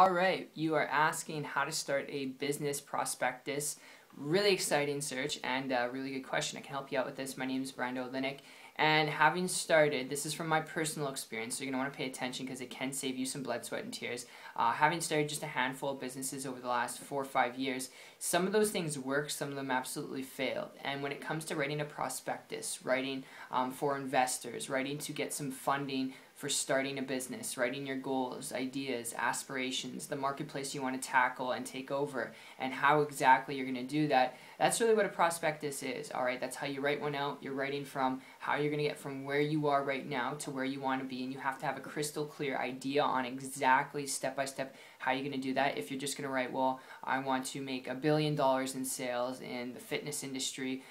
All right, you are asking how to start a business prospectus. Really exciting search and a really good question. I can help you out with this. My name is Brando Linick, and having started, this is from my personal experience, so you're going to want to pay attention because it can save you some blood, sweat, and tears. Having started just a handful of businesses over the last 4 or 5 years, some of those things work, some of them absolutely failed. And when it comes to writing a prospectus, writing for investors, writing to get some funding for starting a business, writing your goals, ideas, aspirations, the marketplace you want to tackle and take over, and how exactly you're going to do that. That's really what a prospectus is, all right? That's how you write one out. You're writing from how you're going to get from where you are right now to where you want to be, and you have to have a crystal clear idea on exactly step by step how you're going to do that. If you're just going to write, well, I want to make $1 billion in sales in the fitness industry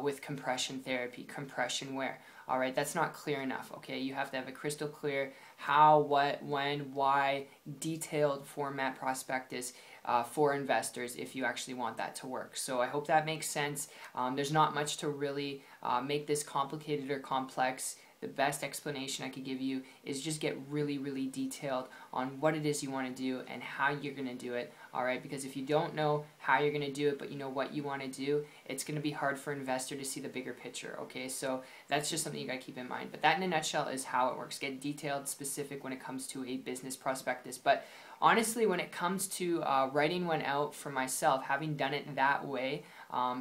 with compression therapy, compression wear. All right, that's not clear enough, okay? You have to have a crystal clear how, what, when, why, detailed format prospectus for investors if you actually want that to work. So I hope that makes sense. There's not much to really make this complicated or complex. The best explanation I could give you is just get really, really detailed on what it is you want to do and how you're going to do it, all right? Because if you don't know how you're going to do it, but you know what you want to do, it's going to be hard for an investor to see the bigger picture, okay? So that's just something you got to keep in mind. But that in a nutshell is how it works. Get detailed, specific when it comes to a business prospectus. But honestly, when it comes to writing one out for myself, having done it that way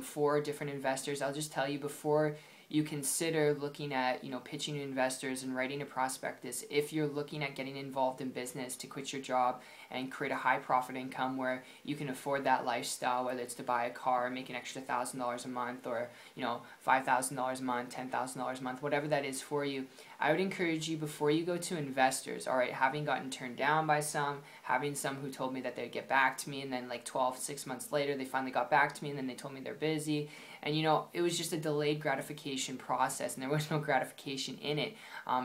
for different investors, I'll just tell you before you consider looking at, pitching to investors and writing a prospectus, if you're looking at getting involved in business to quit your job and create a high profit income where you can afford that lifestyle, whether it's to buy a car, make an extra $1,000 a month, or $5,000 a month, $10,000 a month, whatever that is for you, I would encourage you before you go to investors, all right, having gotten turned down by some, having some who told me that they'd get back to me, and then like 6 months later they finally got back to me, and then they told me they're busy, and it was just a delayed gratification process, and there was no gratification in it.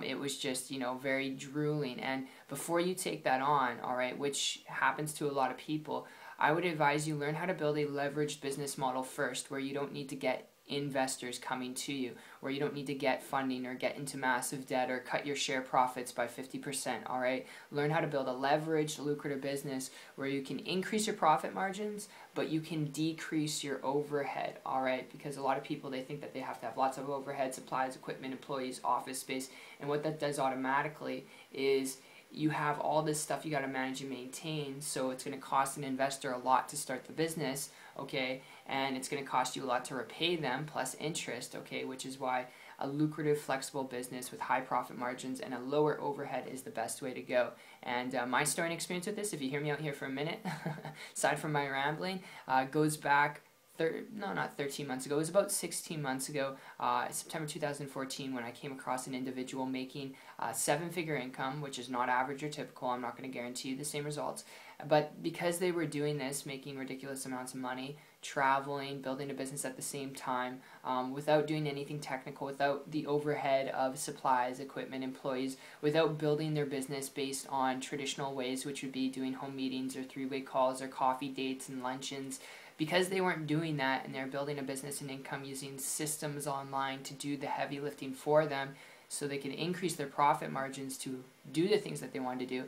It was just very drooling. And before you take that on, all right, which happens to a lot of people, I would advise you learn how to build a leveraged business model first, where you don't need to get investors coming to you, where you don't need to get funding or get into massive debt or cut your share profits by 50%, all right? Learn how to build a leveraged, lucrative business where you can increase your profit margins, but you can decrease your overhead, all right? Because a lot of people, they think that they have to have lots of overhead, supplies, equipment, employees, office space, and what that does automatically is you have all this stuff you got to manage and maintain, so it's going to cost an investor a lot to start the business, okay, and it's going to cost you a lot to repay them, plus interest, okay, which is why a lucrative, flexible business with high profit margins and a lower overhead is the best way to go. And my story and experience with this, if you hear me out here for a minute, aside from my rambling, goes back not 13 months ago, it was about 16 months ago, September 2014, when I came across an individual making 7-figure income, which is not average or typical. I'm not going to guarantee you the same results, but because they were doing this, making ridiculous amounts of money, traveling, building a business at the same time, without doing anything technical, without the overhead of supplies, equipment, employees, without building their business based on traditional ways, which would be doing home meetings or 3-way calls or coffee dates and luncheons. Because they weren't doing that and they're building a business and income using systems online to do the heavy lifting for them so they can increase their profit margins to do the things that they wanted to do.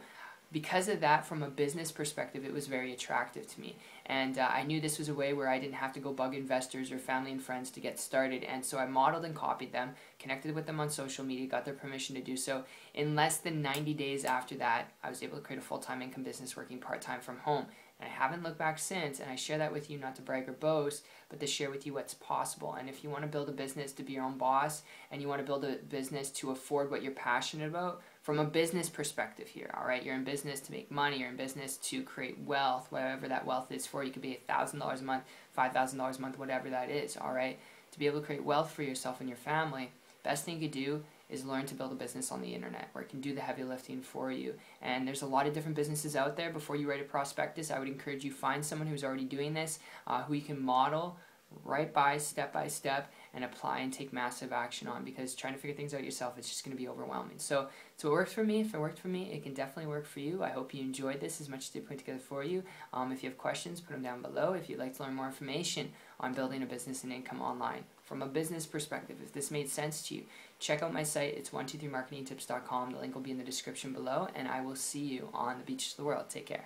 Because of that, from a business perspective, it was very attractive to me. And I knew this was a way where I didn't have to go bug investors or family and friends to get started. And so I modeled and copied them, connected with them on social media, got their permission to do so. In less than 90 days after that, I was able to create a full-time income business working part-time from home. And I haven't looked back since, and I share that with you not to brag or boast, but to share with you what's possible. And if you want to build a business to be your own boss, and you want to build a business to afford what you're passionate about, from a business perspective here, all right? You're in business to make money, you're in business to create wealth, whatever that wealth is for you. It could be $1,000 a month, $5,000 a month, whatever that is, all right? To be able to create wealth for yourself and your family, best thing you could do is learn to build a business on the internet where it can do the heavy lifting for you. And there's a lot of different businesses out there. Before you write a prospectus, I would encourage you find someone who's already doing this, who you can model right by step, and apply and take massive action on, because trying to figure things out yourself, it's just going to be overwhelming. So it works for me. If it worked for me, it can definitely work for you. I hope you enjoyed this as much as they put together for you. If you have questions, put them down below. If you'd like to learn more information on building a business and income online from a business perspective, if this made sense to you, check out my site. It's 123marketingtips.com. The link will be in the description below, and I will see you on the beaches of the world. Take care.